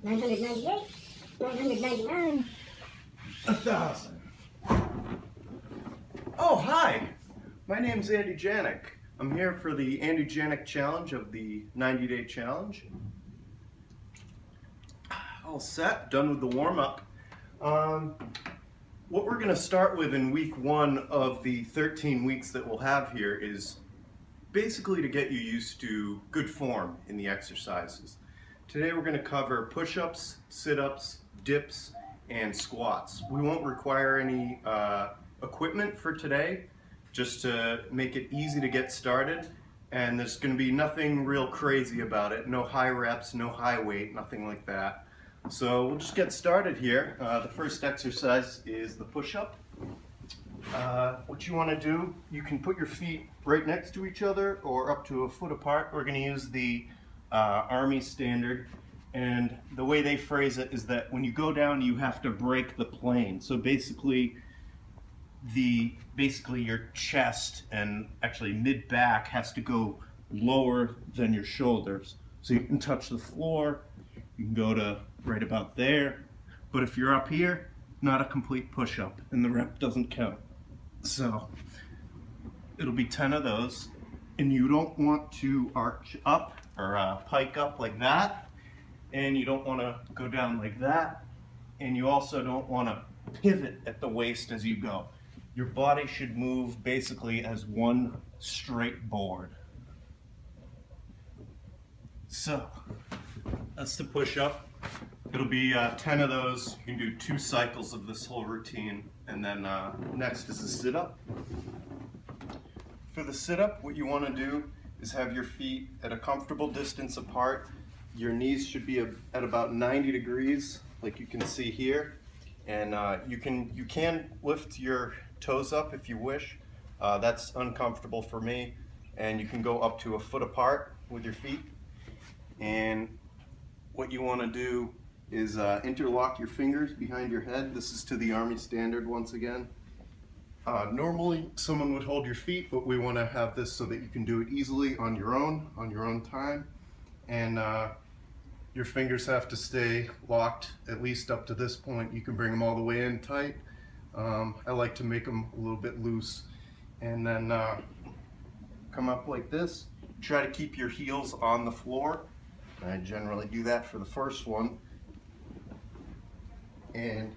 998, 999. 1,000. Oh, hi. My name's Andy Janik. I'm here for the Andy Janik challenge of the 90-day challenge. All set, done with the warm-up. What we're going to start with in week 1 of the 13 weeks that we'll have here is basically to get you used to good form in the exercises. Today we're going to cover push-ups, sit-ups, dips, and squats. We won't require any equipment for today, just to make it easy to get started, and there's going to be nothing real crazy about it. No high reps, no high weight, nothing like that. So we'll just get started here. The first exercise is the push-up. What you want to do, you can put your feet right next to each other or up to a foot apart. We're going to use the Army standard, and the way they phrase it is that when you go down you have to break the plane. So basically your chest and actually mid-back has to go lower than your shoulders. So you can touch the floor, you can go to right about there, but if you're up here, not a complete push-up and the rep doesn't count. So it'll be 10 of those, and you don't want to arch up or pike up like that, and you don't want to go down like that, and you also don't want to pivot at the waist as you go. Your body should move basically as one straight board. So that's the push-up. It'll be 10 of those. You can do 2 cycles of this whole routine, and then next is the sit-up. For the sit-up, what you want to do is have your feet at a comfortable distance apart. Your knees should be at about 90 degrees, like you can see here, and you can lift your toes up if you wish. That's uncomfortable for me, and you can go up to a foot apart with your feet. And what you want to do is interlock your fingers behind your head. This is to the Army standard once again. Normally someone would hold your feet, but we want to have this so that you can do it easily on your own time. And your fingers have to stay locked at least up to this point. You can bring them all the way in tight. I like to make them a little bit loose. And then come up like this. Try to keep your heels on the floor. I generally do that for the first one. And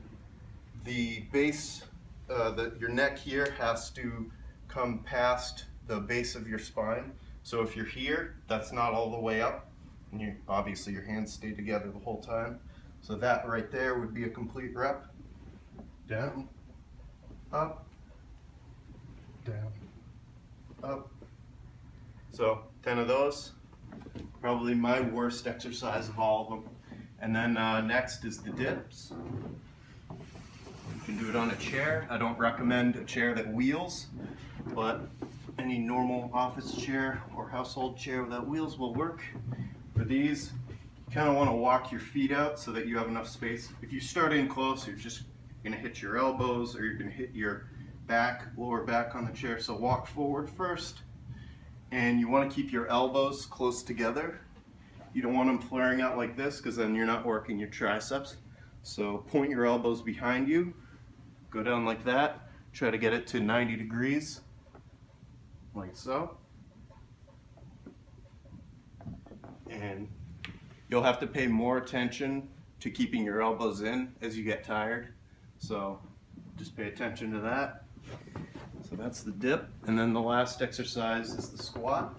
the base, your neck here has to come past the base of your spine. So if you're here, that's not all the way up. And obviously your hands stay together the whole time. So that right there would be a complete rep. Down, up, down, up. So 10 of those. Probably my worst exercise of all of them. And then next is the dips. You can do it on a chair. I don't recommend a chair that wheels, but any normal office chair or household chair without wheels will work. For these, you kind of want to walk your feet out so that you have enough space. If you start in close, you're just going to hit your elbows, or you're going to hit your back, lower back on the chair. So walk forward first, and you want to keep your elbows close together. You don't want them flaring out like this, because then you're not working your triceps. So point your elbows behind you, go down like that, try to get it to 90 degrees, like so. And you'll have to pay more attention to keeping your elbows in as you get tired. So just pay attention to that. So that's the dip. And then the last exercise is the squat.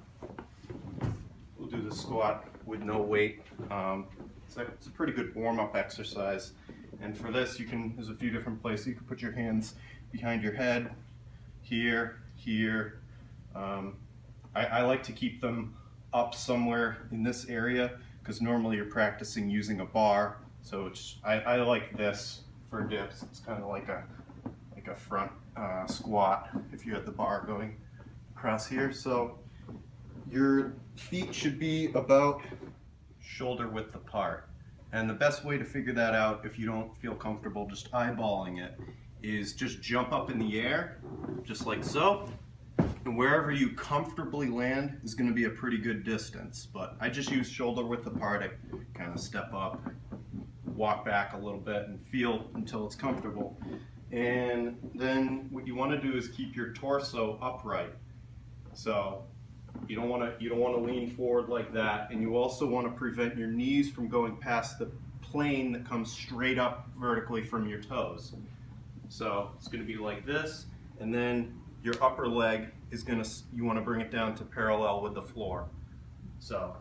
We'll do the squat with no weight. It's a pretty good warm-up exercise. And for this, there's a few different places. You can put your hands behind your head, here, here. I like to keep them up somewhere in this area, because normally you're practicing using a bar. So I like this for dips. It's kind of like a front squat if you had the bar going across here. So your feet should be about shoulder width apart. And the best way to figure that out, if you don't feel comfortable just eyeballing it, is just jump up in the air, just like so. And wherever you comfortably land is going to be a pretty good distance. But I just use shoulder width apart. I kind of step up, walk back a little bit and feel until it's comfortable. And then what you want to do is keep your torso upright. So you don't want to lean forward like that, and you also want to prevent your knees from going past the plane that comes straight up vertically from your toes. So it's going to be like this, and then your upper leg is going to, you want to bring it down to parallel with the floor. So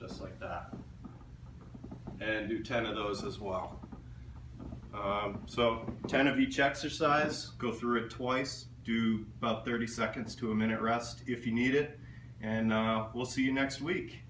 just like that. And do 10 of those as well. So 10 of each exercise, go through it twice, do about 30 seconds to a minute rest if you need it, and we'll see you next week.